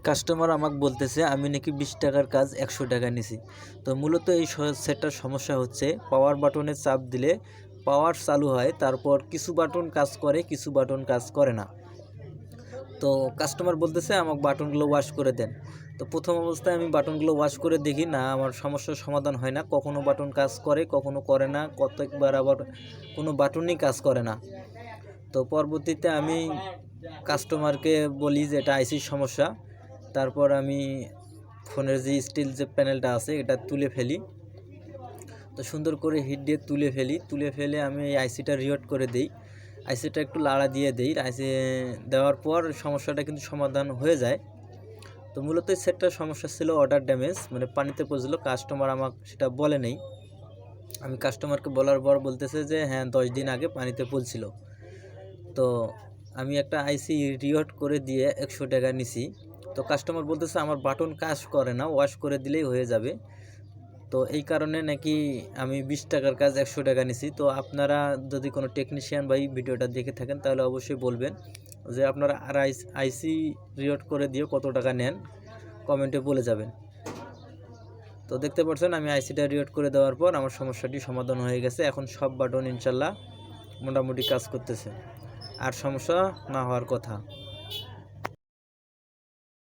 Customer আমাকে বলতেছে আমি নাকি 20 টাকার কাজ 100 টাকা নিছি। তো মূলত এই সেটটার সমস্যা হচ্ছে পাওয়ার বাটনে চাপ দিলে পাওয়ার চালু হয়, তারপর কিছু বাটন কাজ করে, কিছু বাটন কাজ করে না। তো কাস্টমার বলতেছে আমাকে বাটনগুলো ওয়াশ করে দেন। তো প্রথম অবস্থায় আমি বাটনগুলো ওয়াশ করে দেখি না, আমার সমস্যার সমাধান হয় না। কখনো বাটন কাজ করে, কখনো করে না, কতকবার আবার কোনো বাটনই কাজ করে না। তো পরবর্তীতে আমি কাস্টমারকে বলি যে এটা আইসির সমস্যা। তারপর আমি ফোনের যে স্টিল যে প্যানেলটা আছে এটা তুলে ফেলি। তো সুন্দর করে হিট দিয়ে তুলে ফেলে আমি এই আইসিটা রিওট করে দিই। আইসিটা একটু লাড়া দিয়ে দিই। আইসি দেওয়ার পর সমস্যাটা কিন্তু সমাধান হয়ে যায়। তো মূলত এই সেটটার সমস্যা ছিল অর্ডার ড্যামেজ, মানে পানিতে পড়ছিল। কাস্টমার আমাকে সেটা বলে নেই। আমি কাস্টমারকে বলার পর বলতেছে যে হ্যাঁ 10 দিন আগে পানিতে পড়ছিল। তো আমি একটা আইসি রিওট করে দিয়ে 100 টাকা নিছি। তো কাস্টমার বলতেছে আমার বাটন কাজ করে না, ওয়াশ করে দিলেই হয়ে যাবে। তো এই কারণে নাকি আমি 20 টাকার কাজ 100 টাকা নিছি। তো আপনারা যদি কোনো টেকনিশিয়ান বা এই ভিডিওটা দেখে থাকেন তাহলে অবশ্যই বলবেন যে আপনারা আর আইসি রিওট করে দিয়ে কত টাকা নেন, কমেন্টে বলে যাবেন। তো দেখতে পাচ্ছেন আমি আইসিটা রিওট করে দেওয়ার পর আমার সমস্যাটি সমাধান হয়ে গেছে। এখন সব বাটন ইনশাল্লাহ মোটামুটি কাজ করতেছে, আর সমস্যা না হওয়ার কথা।